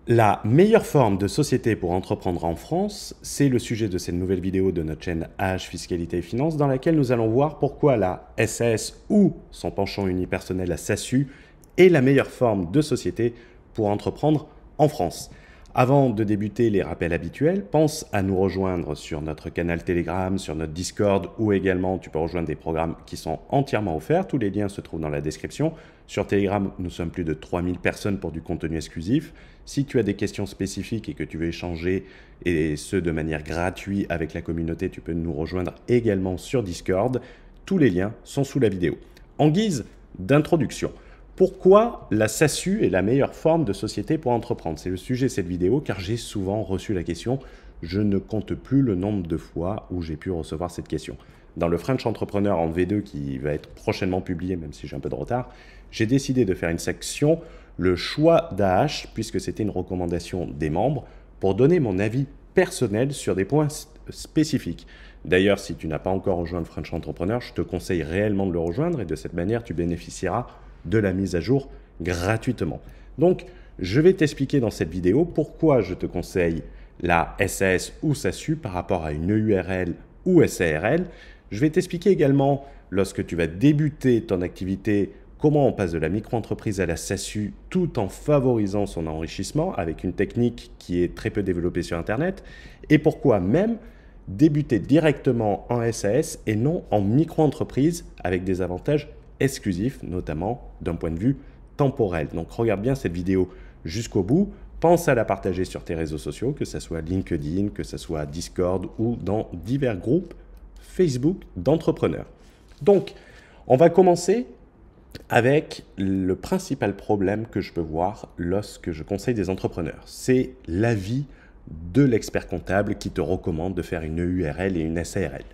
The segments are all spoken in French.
La meilleure forme de société pour entreprendre en France, c'est le sujet de cette nouvelle vidéo de notre chaîne AH Fiscalité et Finance dans laquelle nous allons voir pourquoi la SAS ou son penchant unipersonnel la SASU est la meilleure forme de société pour entreprendre en France. Avant de débuter les rappels habituels, pense à nous rejoindre sur notre canal Telegram, sur notre Discord ou également tu peux rejoindre des programmes qui sont entièrement offerts. Tous les liens se trouvent dans la description. Sur Telegram, nous sommes plus de 3000 personnes pour du contenu exclusif. Si tu as des questions spécifiques et que tu veux échanger, et ce de manière gratuite avec la communauté, tu peux nous rejoindre également sur Discord. Tous les liens sont sous la vidéo. En guise d'introduction, pourquoi la SASU est la meilleure forme de société pour entreprendre? C'est le sujet de cette vidéo car j'ai souvent reçu la question. Je ne compte plus le nombre de fois où j'ai pu recevoir cette question. Dans le French Entrepreneur en V2 qui va être prochainement publié, même si j'ai un peu de retard, j'ai décidé de faire une section, le choix d'AH, puisque c'était une recommandation des membres, pour donner mon avis personnel sur des points spécifiques. D'ailleurs, si tu n'as pas encore rejoint le French Entrepreneur, je te conseille réellement de le rejoindre et de cette manière, tu bénéficieras de la mise à jour gratuitement. Donc, je vais t'expliquer dans cette vidéo pourquoi je te conseille la SAS ou SASU par rapport à une EURL ou SARL. Je vais t'expliquer également, lorsque tu vas débuter ton activité, comment on passe de la micro-entreprise à la SASU tout en favorisant son enrichissement avec une technique qui est très peu développée sur Internet et pourquoi même débuter directement en SAS et non en micro-entreprise avec des avantages exclusifs, notamment d'un point de vue temporel. Donc regarde bien cette vidéo jusqu'au bout, pense à la partager sur tes réseaux sociaux, que ce soit LinkedIn, que ce soit Discord ou dans divers groupes Facebook d'entrepreneurs. Donc, on va commencer avec le principal problème que je peux voir lorsque je conseille des entrepreneurs. C'est l'avis de l'expert comptable qui te recommande de faire une EURL et une SARL.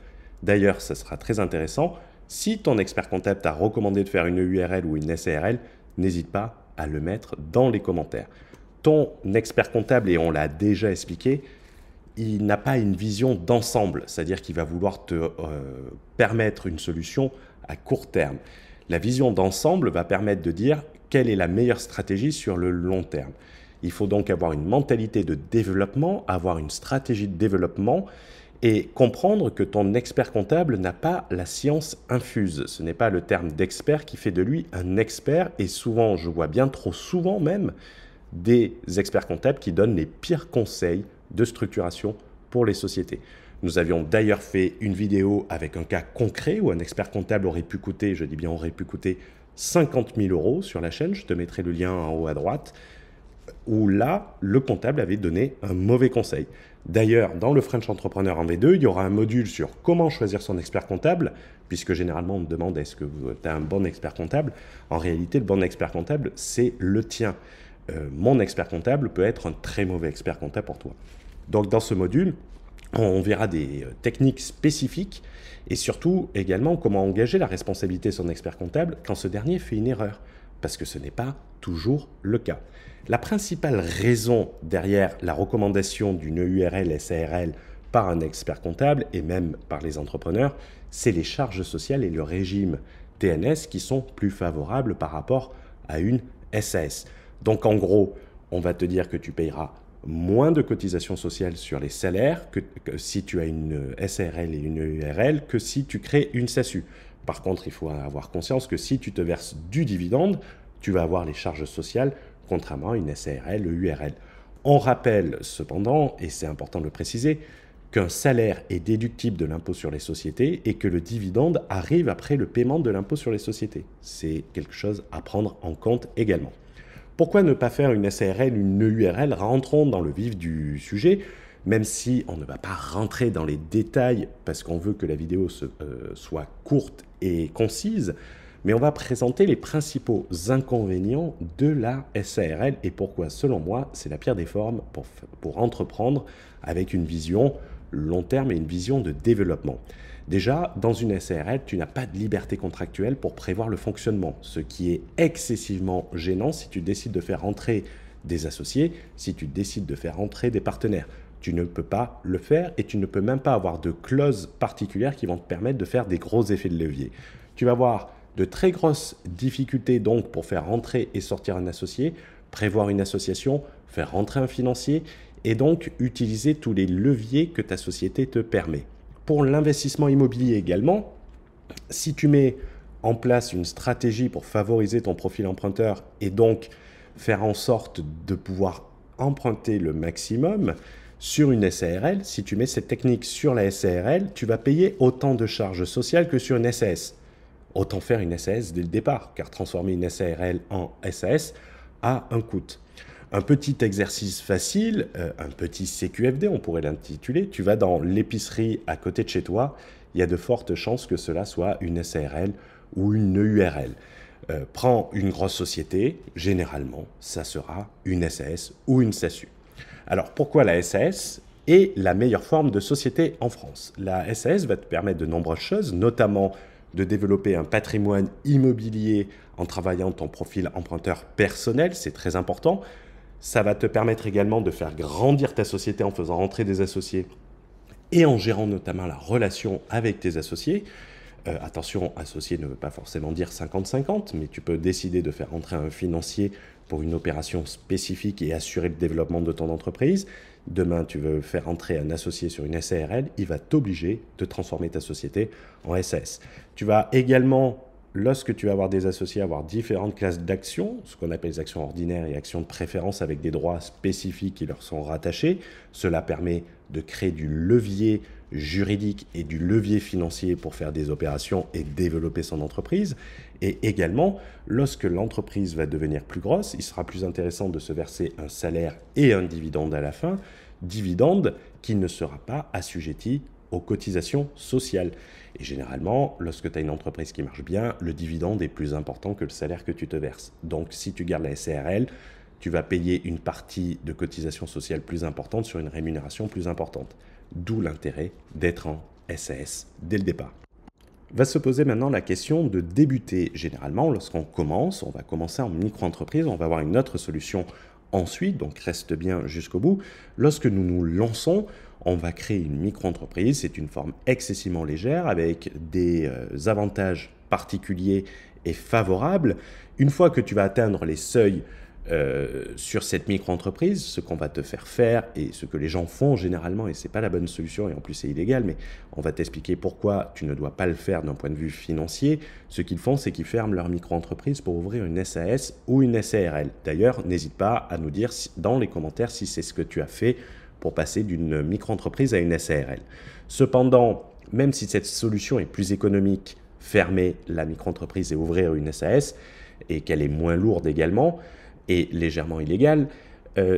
D'ailleurs, ça sera très intéressant. Si ton expert comptable t'a recommandé de faire une EURL ou une SARL, n'hésite pas à le mettre dans les commentaires. Ton expert comptable, et on l'a déjà expliqué, il n'a pas une vision d'ensemble, c'est-à-dire qu'il va vouloir te permettre une solution à court terme. La vision d'ensemble va permettre de dire quelle est la meilleure stratégie sur le long terme. Il faut donc avoir une mentalité de développement, avoir une stratégie de développement et comprendre que ton expert comptable n'a pas la science infuse. Ce n'est pas le terme d'expert qui fait de lui un expert et souvent, je vois bien trop souvent même, des experts comptables qui donnent les pires conseils de structuration pour les sociétés. Nous avions d'ailleurs fait une vidéo avec un cas concret où un expert comptable aurait pu coûter, je dis bien aurait pu coûter 50 000 € sur la chaîne, je te mettrai le lien en haut à droite, où là, le comptable avait donné un mauvais conseil. D'ailleurs, dans le French Entrepreneur en V2, il y aura un module sur comment choisir son expert comptable, puisque généralement on me demande est-ce que tu as un bon expert comptable. En réalité, le bon expert comptable, c'est le tien. Mon expert comptable peut être un très mauvais expert comptable pour toi. Donc dans ce module, on verra des techniques spécifiques et surtout également comment engager la responsabilité de son expert comptable quand ce dernier fait une erreur, parce que ce n'est pas toujours le cas. La principale raison derrière la recommandation d'une EURL SARL par un expert comptable et même par les entrepreneurs, c'est les charges sociales et le régime TNS qui sont plus favorables par rapport à une SAS. Donc en gros, on va te dire que tu payeras moins de cotisations sociales sur les salaires que si tu as une SARL et une EURL que si tu crées une SASU. Par contre, il faut avoir conscience que si tu te verses du dividende, tu vas avoir les charges sociales contrairement à une SARL, EURL. On rappelle cependant, et c'est important de le préciser, qu'un salaire est déductible de l'impôt sur les sociétés et que le dividende arrive après le paiement de l'impôt sur les sociétés. C'est quelque chose à prendre en compte également. Pourquoi ne pas faire une SARL, une EURL? Rentrons dans le vif du sujet, même si on ne va pas rentrer dans les détails parce qu'on veut que la vidéo soit courte et concise, mais on va présenter les principaux inconvénients de la SARL et pourquoi, selon moi, c'est la pire des formes pour entreprendre avec une vision long terme et une vision de développement. Déjà, dans une SARL, tu n'as pas de liberté contractuelle pour prévoir le fonctionnement, ce qui est excessivement gênant si tu décides de faire entrer des associés, si tu décides de faire entrer des partenaires. Tu ne peux pas le faire et tu ne peux même pas avoir de clauses particulières qui vont te permettre de faire des gros effets de levier. Tu vas avoir de très grosses difficultés donc pour faire entrer et sortir un associé, prévoir une association, faire rentrer un financier et donc utiliser tous les leviers que ta société te permet. Pour l'investissement immobilier également, si tu mets en place une stratégie pour favoriser ton profil emprunteur et donc faire en sorte de pouvoir emprunter le maximum sur une SARL, si tu mets cette technique sur la SARL, tu vas payer autant de charges sociales que sur une SAS. Autant faire une SAS dès le départ, car transformer une SARL en SAS a un coût. Un petit exercice facile, un petit CQFD, on pourrait l'intituler, tu vas dans l'épicerie à côté de chez toi, il y a de fortes chances que cela soit une SARL ou une EURL. Prends une grosse société, généralement, ça sera une SAS ou une SASU. Alors, pourquoi la SAS est la meilleure forme de société en France? La SAS va te permettre de nombreuses choses, notamment de développer un patrimoine immobilier en travaillant ton profil emprunteur personnel, c'est très important. Ça va te permettre également de faire grandir ta société en faisant rentrer des associés et en gérant notamment la relation avec tes associés. Attention, associé ne veut pas forcément dire 50-50, mais tu peux décider de faire rentrer un financier pour une opération spécifique et assurer le développement de ton entreprise. Demain, tu veux faire entrer un associé sur une SARL, il va t'obliger de transformer ta société en SAS. Tu vas également, lorsque tu vas avoir des associés, avoir différentes classes d'actions, ce qu'on appelle les actions ordinaires et actions de préférence avec des droits spécifiques qui leur sont rattachés. Cela permet de créer du levier juridique et du levier financier pour faire des opérations et développer son entreprise. Et également, lorsque l'entreprise va devenir plus grosse, il sera plus intéressant de se verser un salaire et un dividende à la fin, dividende qui ne sera pas assujetti aux cotisations sociales. Et généralement, lorsque tu as une entreprise qui marche bien, le dividende est plus important que le salaire que tu te verses. Donc, si tu gardes la SARL, tu vas payer une partie de cotisation sociale plus importante sur une rémunération plus importante. D'où l'intérêt d'être en SAS dès le départ. Va se poser maintenant la question de débuter. Généralement, lorsqu'on commence, on va commencer en micro-entreprise, on va avoir une autre solution ensuite, donc reste bien jusqu'au bout. Lorsque nous nous lançons, on va créer une micro-entreprise. C'est une forme excessivement légère avec des avantages particuliers et favorables. Une fois que tu vas atteindre les seuils sur cette micro-entreprise, ce qu'on va te faire faire et ce que les gens font généralement, et ce n'est pas la bonne solution et en plus c'est illégal, mais on va t'expliquer pourquoi tu ne dois pas le faire d'un point de vue financier. Ce qu'ils font, c'est qu'ils ferment leur micro-entreprise pour ouvrir une SAS ou une SARL. D'ailleurs, n'hésite pas à nous dire dans les commentaires si c'est ce que tu as fait pour passer d'une micro-entreprise à une SARL. Cependant, même si cette solution est plus économique, fermer la micro-entreprise et ouvrir une SAS, et qu'elle est moins lourde également, et légèrement illégale,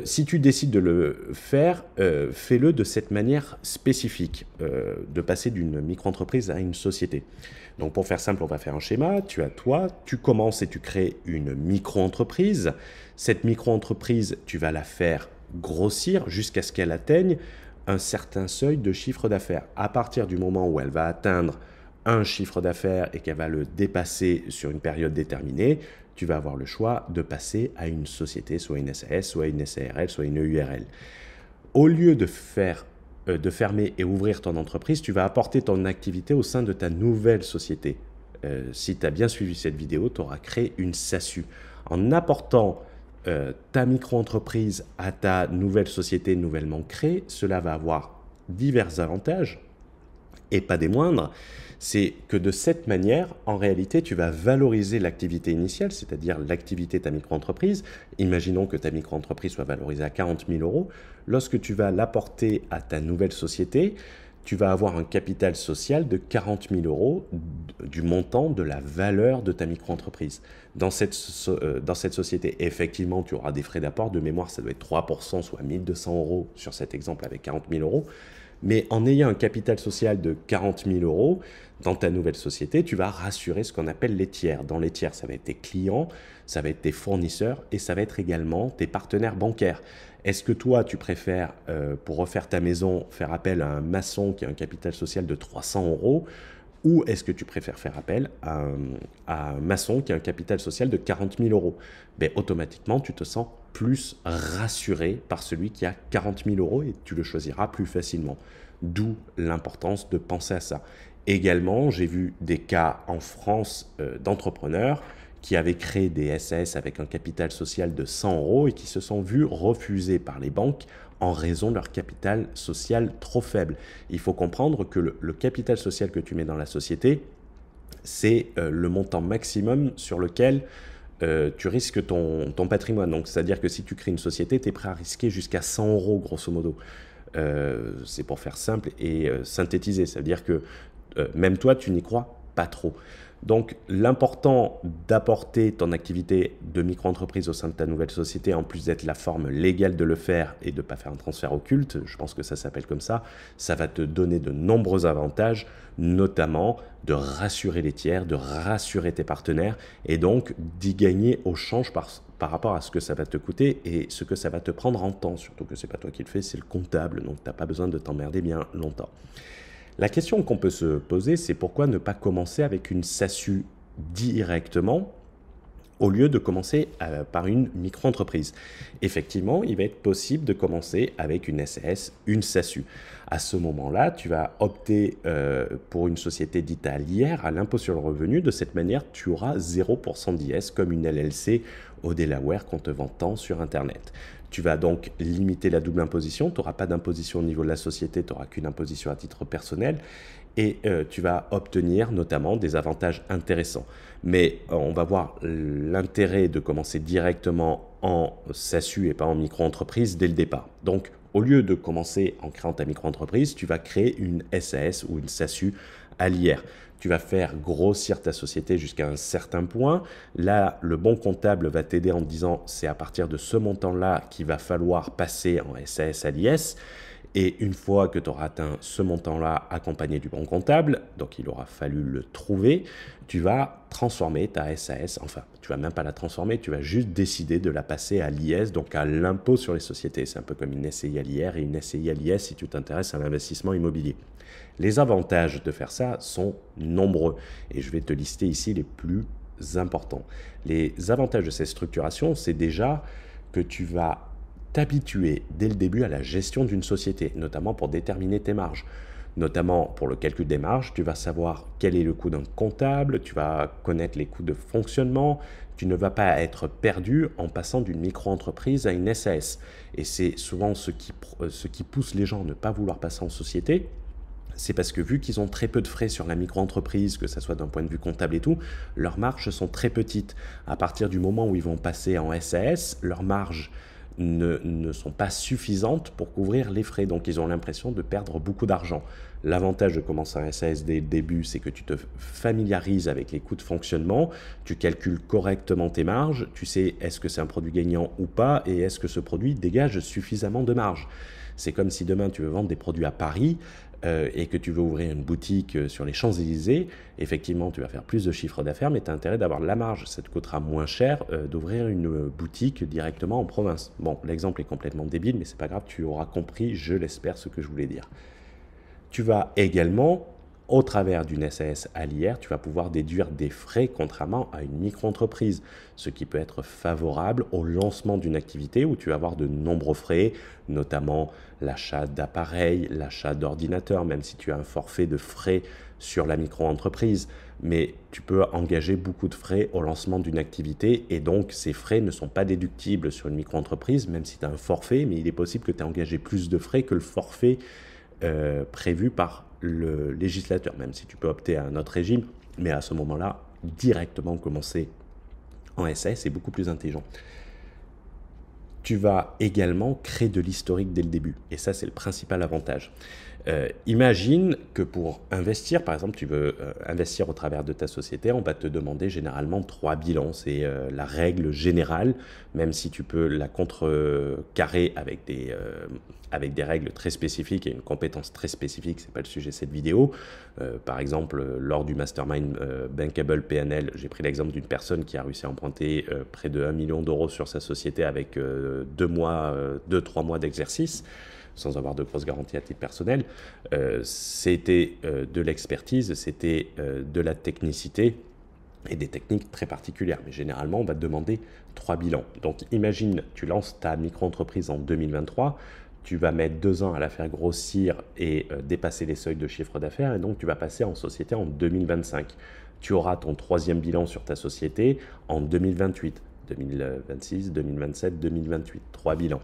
si tu décides de le faire, fais-le de cette manière spécifique, de passer d'une micro-entreprise à une société. Donc pour faire simple, on va faire un schéma. Tu commences et tu crées une micro-entreprise. Cette micro-entreprise, tu vas la faire grossir jusqu'à ce qu'elle atteigne un certain seuil de chiffre d'affaires. À partir du moment où elle va atteindre un chiffre d'affaires et qu'elle va le dépasser sur une période déterminée, tu vas avoir le choix de passer à une société, soit une SAS, soit une SARL, soit une EURL. Au lieu de fermer et ouvrir ton entreprise, tu vas apporter ton activité au sein de ta nouvelle société. Si tu as bien suivi cette vidéo, tu auras créé une SASU. En apportant ta micro-entreprise à ta nouvelle société nouvellement créée, cela va avoir divers avantages et pas des moindres. C'est que de cette manière, en réalité, tu vas valoriser l'activité initiale, c'est-à-dire l'activité de ta micro-entreprise. Imaginons que ta micro-entreprise soit valorisée à 40 000 €. Lorsque tu vas l'apporter à ta nouvelle société, tu vas avoir un capital social de 40 000 € du montant de la valeur de ta micro-entreprise. Dans cette société, effectivement, tu auras des frais d'apport. De mémoire, ça doit être 3%, soit 1 200 € sur cet exemple avec 40 000 €. Mais en ayant un capital social de 40 000 € dans ta nouvelle société, tu vas rassurer ce qu'on appelle les tiers. Dans les tiers, ça va être tes clients, ça va être tes fournisseurs et ça va être également tes partenaires bancaires. Est-ce que toi, tu préfères, pour refaire ta maison, faire appel à un maçon qui a un capital social de 300 € ou est-ce que tu préfères faire appel à un maçon qui a un capital social de 40 000 €? Ben, automatiquement, tu te sens plus rassuré par celui qui a 40 000 € et tu le choisiras plus facilement. D'où l'importance de penser à ça. Également, j'ai vu des cas en France d'entrepreneurs qui avaient créé des SAS avec un capital social de 100 € et qui se sont vus refuser par les banques en raison de leur capital social trop faible. Il faut comprendre que le capital social que tu mets dans la société, c'est le montant maximum sur lequel tu risques ton patrimoine. Donc, c'est-à-dire que si tu crées une société, tu es prêt à risquer jusqu'à 100 € grosso modo. C'est pour faire simple et synthétiser. Ça veut dire que même toi, tu n'y crois pas trop. Donc, l'important d'apporter ton activité de micro-entreprise au sein de ta nouvelle société, en plus d'être la forme légale de le faire et de ne pas faire un transfert occulte, je pense que ça s'appelle comme ça va te donner de nombreux avantages, notamment de rassurer les tiers, de rassurer tes partenaires et donc d'y gagner au change par rapport à ce que ça va te coûter et ce que ça va te prendre en temps, surtout que ce n'est pas toi qui le fais, c'est le comptable, donc tu n'as pas besoin de t'emmerder bien longtemps. La question qu'on peut se poser, c'est pourquoi ne pas commencer avec une SASU directement au lieu de commencer par une micro-entreprise. Effectivement, il va être possible de commencer avec une SAS, une SASU. À ce moment-là, tu vas opter pour une société dite à l'IR, à l'impôt sur le revenu. De cette manière, tu auras 0% d'IS comme une LLC au Delaware qu'on te vend tant sur Internet. Tu vas donc limiter la double imposition, tu n'auras pas d'imposition au niveau de la société, tu n'auras qu'une imposition à titre personnel et tu vas obtenir notamment des avantages intéressants. Mais on va voir l'intérêt de commencer directement en SASU et pas en micro-entreprise dès le départ. Donc, au lieu de commencer en créant ta micro-entreprise, tu vas créer une SAS ou une SASU à l'IR. Tu vas faire grossir ta société jusqu'à un certain point. Là, le bon comptable va t'aider en te disant c'est à partir de ce montant-là qu'il va falloir passer en SAS à l'IS. Et une fois que tu auras atteint ce montant-là accompagné du bon comptable, donc il aura fallu le trouver, tu vas transformer ta SAS, enfin, tu ne vas même pas la transformer, tu vas juste décider de la passer à l'IS, donc à l'impôt sur les sociétés. C'est un peu comme une SCI à l'IR et une SCI à l'IS si tu t'intéresses à l'investissement immobilier. Les avantages de faire ça sont nombreux et je vais te lister ici les plus importants. Les avantages de cette structuration, c'est déjà que tu vas t'habituer dès le début à la gestion d'une société, notamment pour déterminer tes marges. Notamment pour le calcul des marges, tu vas savoir quel est le coût d'un comptable, tu vas connaître les coûts de fonctionnement, tu ne vas pas être perdu en passant d'une micro-entreprise à une SAS. Et c'est souvent ce qui pousse les gens à ne pas vouloir passer en société. C'est parce que vu qu'ils ont très peu de frais sur la micro-entreprise, que ce soit d'un point de vue comptable et tout, leurs marges sont très petites. À partir du moment où ils vont passer en SAS, leurs marges ne sont pas suffisantes pour couvrir les frais. Donc, ils ont l'impression de perdre beaucoup d'argent. L'avantage de commencer un SAS dès le début, c'est que tu te familiarises avec les coûts de fonctionnement, tu calcules correctement tes marges, tu sais est-ce que c'est un produit gagnant ou pas et est-ce que ce produit dégage suffisamment de marge. C'est comme si demain tu veux vendre des produits à Paris et que tu veux ouvrir une boutique sur les Champs-Élysées. Effectivement, tu vas faire plus de chiffre d'affaires, mais tu as intérêt d'avoir de la marge. Ça te coûtera moins cher d'ouvrir une boutique directement en province. Bon, l'exemple est complètement débile, mais c'est pas grave, tu auras compris, je l'espère, ce que je voulais dire. Tu vas également, au travers d'une SAS à l'IR, tu vas pouvoir déduire des frais contrairement à une micro-entreprise, ce qui peut être favorable au lancement d'une activité où tu vas avoir de nombreux frais, notamment l'achat d'appareils, l'achat d'ordinateurs, même si tu as un forfait de frais sur la micro-entreprise. Mais tu peux engager beaucoup de frais au lancement d'une activité et donc ces frais ne sont pas déductibles sur une micro-entreprise, même si tu as un forfait, mais il est possible que tu aies engagé plus de frais que le forfait prévu par le législateur, même si tu peux opter à un autre régime, mais à ce moment-là, directement commencer en SAS, c'est beaucoup plus intelligent. Tu vas également créer de l'historique dès le début, et ça, c'est le principal avantage. Imagine que pour investir, par exemple, tu veux investir au travers de ta société, on va te demander généralement 3 bilans. C'est la règle générale, même si tu peux la contrecarrer avec des règles très spécifiques et une compétence très spécifique, ce n'est pas le sujet de cette vidéo. Par exemple, lors du mastermind Bankable PNL, j'ai pris l'exemple d'une personne qui a réussi à emprunter près de 1 million d'euros sur sa société avec 2-3 mois d'exercice, sans avoir de grosses garanties à titre personnel. C'était de l'expertise, c'était de la technicité et des techniques très particulières. Mais généralement, on va te demander 3 bilans. Donc imagine, tu lances ta micro-entreprise en 2023, tu vas mettre 2 ans à la faire grossir et dépasser les seuils de chiffre d'affaires, et donc tu vas passer en société en 2025. tu auras ton troisième bilan sur ta société en 2028, 2026, 2027, 2028, 3 bilans.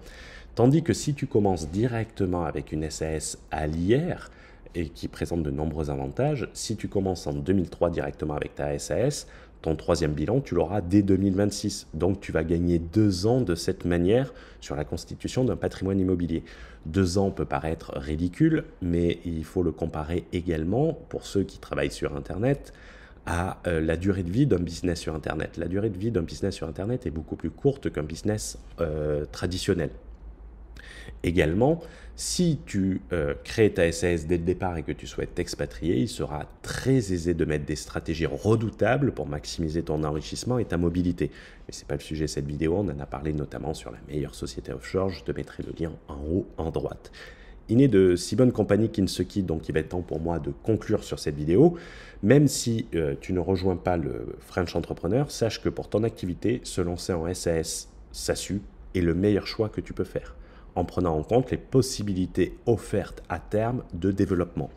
Tandis que si tu commences directement avec une SAS à l'IR et qui présente de nombreux avantages, si tu commences en 2003 directement avec ta SAS, ton troisième bilan, tu l'auras dès 2026. Donc, tu vas gagner 2 ans de cette manière sur la constitution d'un patrimoine immobilier. 2 ans peut paraître ridicule, mais il faut le comparer également, pour ceux qui travaillent sur Internet, à la durée de vie d'un business sur Internet. La durée de vie d'un business sur Internet est beaucoup plus courte qu'un business traditionnel. Également, si tu crées ta SAS dès le départ et que tu souhaites t'expatrier, il sera très aisé de mettre des stratégies redoutables pour maximiser ton enrichissement et ta mobilité. Mais ce n'est pas le sujet de cette vidéo, on en a parlé notamment sur la meilleure société offshore, je te mettrai le lien en haut en droite. Il n'est de si bonne compagnie qui ne se quitte, donc il va être temps pour moi de conclure sur cette vidéo. Même si tu ne rejoins pas le French Entrepreneur, sache que pour ton activité, se lancer en SAS SASU est le meilleur choix que tu peux faire, en prenant en compte les possibilités offertes à terme de développement.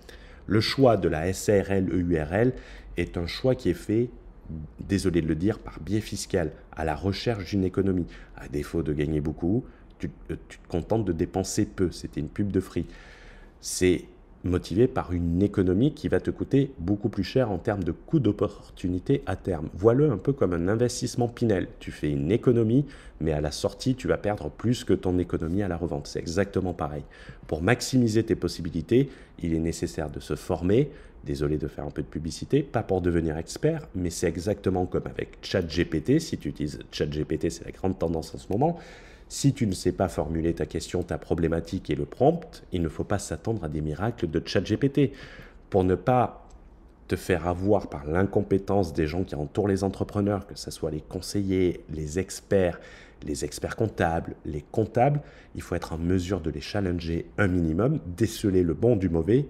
Le choix de la SARL EURL est un choix qui est fait, désolé de le dire, par biais fiscal, à la recherche d'une économie. À défaut de gagner beaucoup, tu te contentes de dépenser peu. C'était une pub de Free. C'est motivé par une économie qui va te coûter beaucoup plus cher en termes de coût d'opportunité à terme. Vois-le un peu comme un investissement Pinel. Tu fais une économie, mais à la sortie, tu vas perdre plus que ton économie à la revente. C'est exactement pareil. Pour maximiser tes possibilités, il est nécessaire de se former. Désolé de faire un peu de publicité, pas pour devenir expert, mais c'est exactement comme avec ChatGPT. Si tu utilises ChatGPT, c'est la grande tendance en ce moment. Si tu ne sais pas formuler ta question, ta problématique et le prompt, il ne faut pas s'attendre à des miracles de ChatGPT. Pour ne pas te faire avoir par l'incompétence des gens qui entourent les entrepreneurs, que ce soit les conseillers, les experts comptables, les comptables, il faut être en mesure de les challenger un minimum, déceler le bon du mauvais.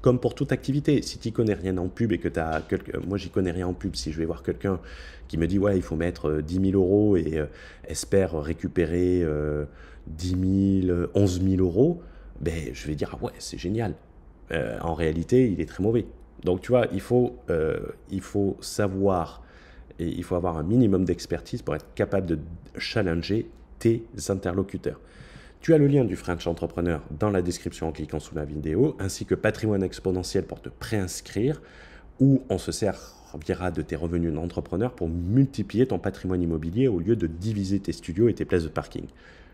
Comme pour toute activité, si tu n'y connais rien en pub et que tu as quelqu'un... Moi, j'y connais rien en pub. Si je vais voir quelqu'un qui me dit « Ouais, il faut mettre 10 000 euros et espère récupérer 10 000, 11 000 euros », ben, je vais dire « Ah ouais, c'est génial ». En réalité, il est très mauvais. Donc, tu vois, il faut savoir et il faut avoir un minimum d'expertise pour être capable de challenger tes interlocuteurs. Tu as le lien du French Entrepreneur dans la description en cliquant sous la vidéo, ainsi que Patrimoine Exponentiel pour te préinscrire, où on se servira de tes revenus d'entrepreneur pour multiplier ton patrimoine immobilier au lieu de diviser tes studios et tes places de parking.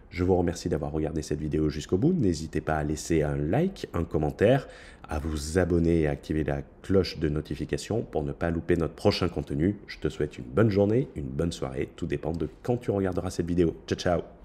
Je vous remercie d'avoir regardé cette vidéo jusqu'au bout. N'hésitez pas à laisser un like, un commentaire, à vous abonner et à activer la cloche de notification pour ne pas louper notre prochain contenu. Je te souhaite une bonne journée, une bonne soirée. Tout dépend de quand tu regarderas cette vidéo. Ciao, ciao!